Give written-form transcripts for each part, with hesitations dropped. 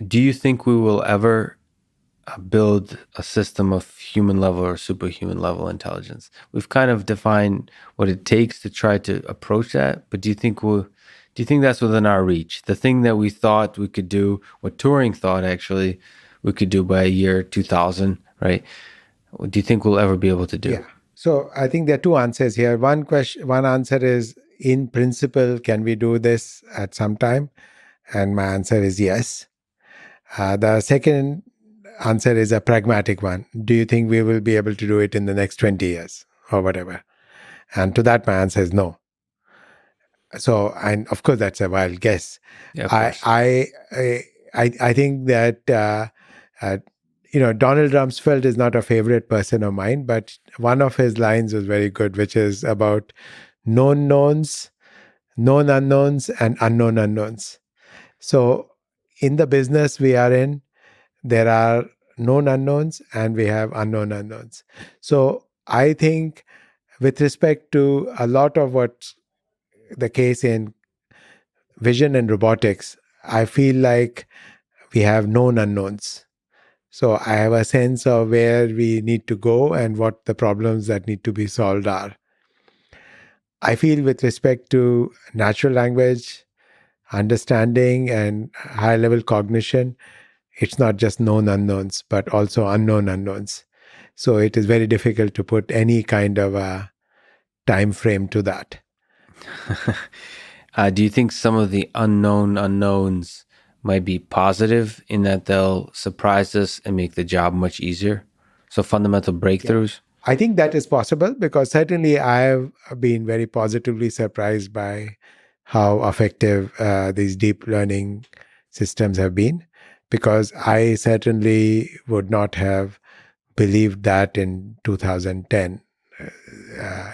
Do you think we will ever build a system of human level or superhuman level intelligence? We've kind of defined what it takes to try to approach that, but do you think that's within our reach? The thing that we thought we could do, what Turing thought actually we could do by year 2000, right? Do you think we'll ever be able to do? Yeah. So I think there are two answers here. One answer is, in principle, can we do this at some time? And my answer is yes. The second answer is a pragmatic one. Do you think we will be able to do it in the next 20 years or whatever? And to that, my answer is no. So, and of course, that's a wild guess. Yeah, of I course. I I think that uh, Donald Rumsfeld is not a favorite person of mine, but one of his lines was very good, which is about known knowns, known unknowns, and unknown unknowns. So, in the business we are in, there are known unknowns and we have unknown unknowns. So, I think with respect to a lot of what's the case in vision and robotics, I feel like we have known unknowns. So I have a sense of where we need to go and what the problems that need to be solved are. I feel with respect to natural language, understanding, and high level cognition, it's not just known unknowns, but also unknown unknowns. So it is very difficult to put any kind of a time frame to that. Do you think some of the unknown unknowns might be positive in that they'll surprise us and make the job much easier? So fundamental Yeah. breakthroughs. I think that is possible because certainly I have been very positively surprised by how effective these deep learning systems have been, because I certainly would not have believed that in 2010. Uh,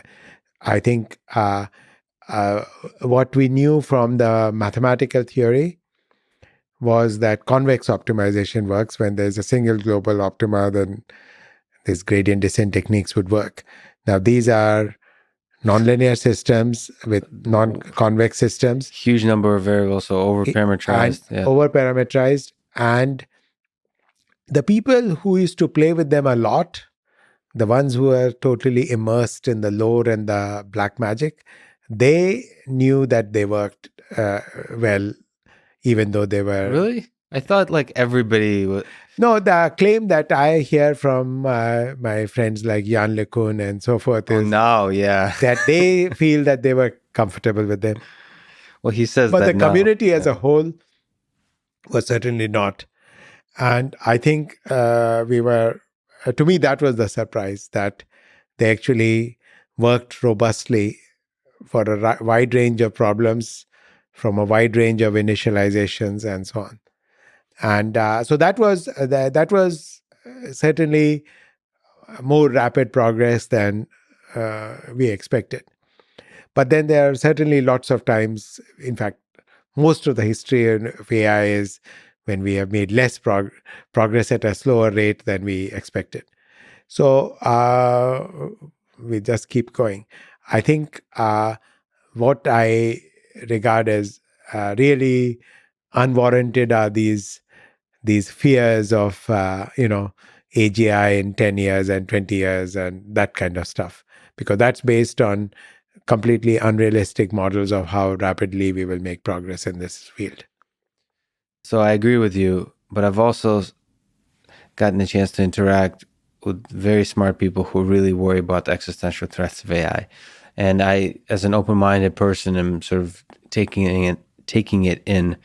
I think uh, what we knew from the mathematical theory was that convex optimization works when there's a single global optima, then these gradient descent techniques would work. Now, these are nonlinear systems with non-convex systems Huge number of variables, so over and parameterized. Yeah. over-parameterized. And the people who used to play with them a lot, the ones who are totally immersed in the lore and the black magic, they knew that they worked well, even though they were. Really? I thought like everybody would. No, the claim that I hear from my friends like Jan LeCun and so forth Oh, is now, yeah. that they feel that they were comfortable with them. Well, he says But that the now. community as Yeah. a whole was certainly not. And I think to me, that was the surprise that they actually worked robustly for a wide range of problems from a wide range of initializations and so on. And so that was certainly more rapid progress than we expected. But then there are certainly lots of times, in fact, most of the history of AI is when we have made less progress at a slower rate than we expected. So we just keep going. I think what I regard as really unwarranted are these fears of AGI in 10 years and 20 years and that kind of stuff, because that's based on completely unrealistic models of how rapidly we will make progress in this field. So I agree with you, but I've also gotten a chance to interact with very smart people who really worry about the existential threats of AI. And I, as an open-minded person, am sort of taking it in.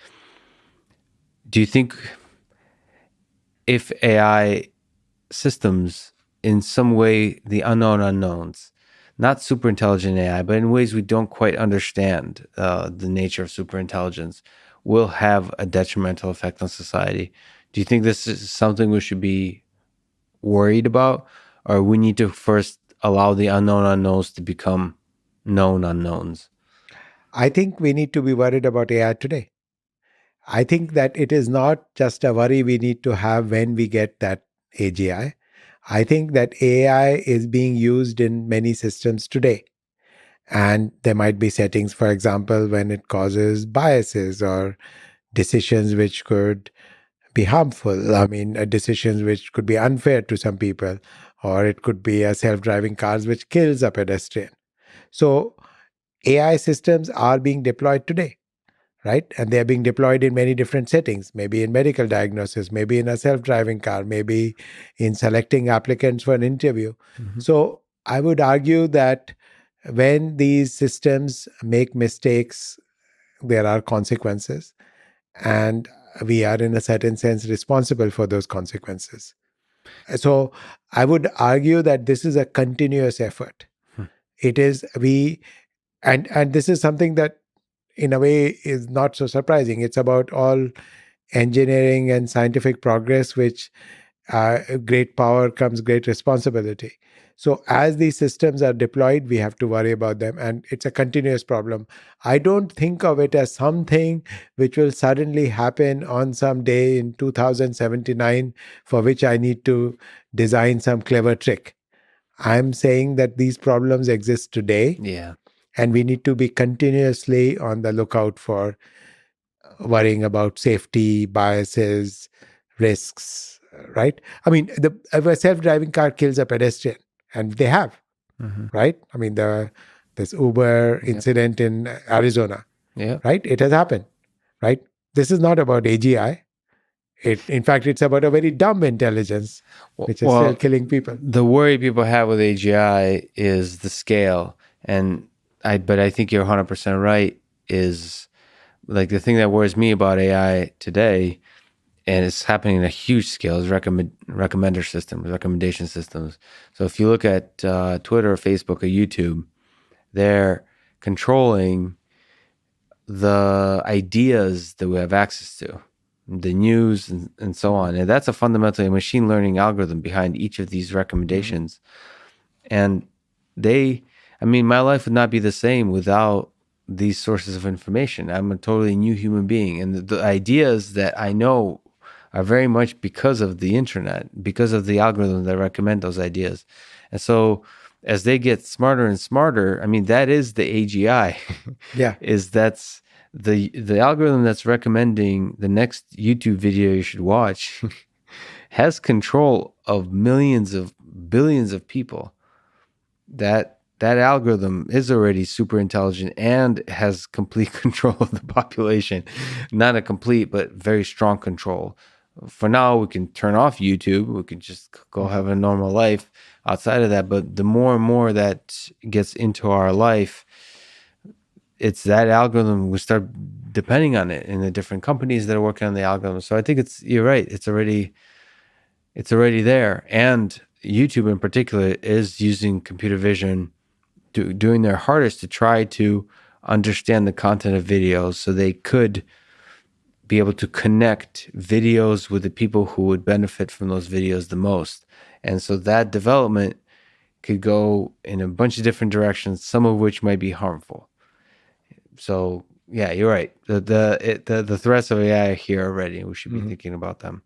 Do you think if AI systems, in some way, the unknown unknowns, not super intelligent AI, but in ways we don't quite understand the nature of super intelligence, will have a detrimental effect on society? Do you think this is something we should be worried about, or we need to first allow the unknown unknowns to become known unknowns? I think we need to be worried about AI today. I think that it is not just a worry we need to have when we get that AGI. I think that AI is being used in many systems today. And there might be settings, for example, when it causes biases or decisions which could be harmful. I mean, decisions which could be unfair to some people, or it could be a self-driving cars which kills a pedestrian. So AI systems are being deployed today, right? And they're being deployed in many different settings, maybe in medical diagnosis, maybe in a self-driving car, maybe in selecting applicants for an interview. Mm-hmm. So I would argue that when these systems make mistakes, there are consequences, and we are in a certain sense responsible for those consequences. So I would argue that this is a continuous effort. Hmm. It is we and this is something that in a way is not so surprising. It's about all engineering and scientific progress, which great power comes great responsibility. So as these systems are deployed, we have to worry about them, and it's a continuous problem. I don't think of it as something which will suddenly happen on some day in 2079 for which I need to design some clever trick. I'm saying that these problems exist today, Yeah. and we need to be continuously on the lookout for worrying about safety, biases, risks, right? I mean, if a self-driving car kills a pedestrian, and they have, Mm-hmm. right? I mean, this Uber Yep. incident in Arizona, Yep. right? It has happened, right? This is not about AGI. In fact, it's about a very dumb intelligence, which is still Well, killing people. the worry people have with AGI is the scale, and but I think you're 100% right. Is like the thing that worries me about AI today, and it's happening in a huge scale, is recommender systems, recommendation systems. So if you look at Twitter, or Facebook, or YouTube, they're controlling the ideas that we have access to, the news, and so on. And that's a fundamentally a machine learning algorithm behind each of these recommendations. And I mean, my life would not be the same without these sources of information. I'm a totally new human being. And the ideas that I know are very much because of the internet, because of the algorithms that recommend those ideas. And so as they get smarter and smarter, I mean, that is the AGI. Yeah. That's the algorithm that's recommending the next YouTube video you should watch has control of millions of billions of people. That algorithm is already super intelligent and has complete control of the population. Not a complete, but very strong control. For now, we can turn off YouTube. We can just go have a normal life outside of that. But the more and more that gets into our life, it's that algorithm. We start depending on it in the different companies that are working on the algorithm. So I think you're right. It's already there. And YouTube in particular is using computer vision, doing their hardest to try to understand the content of videos so they could be able to connect videos with the people who would benefit from those videos the most. And so that development could go in a bunch of different directions, some of which might be harmful. So yeah, you're right. The threats of AI are here already. We should be thinking about them.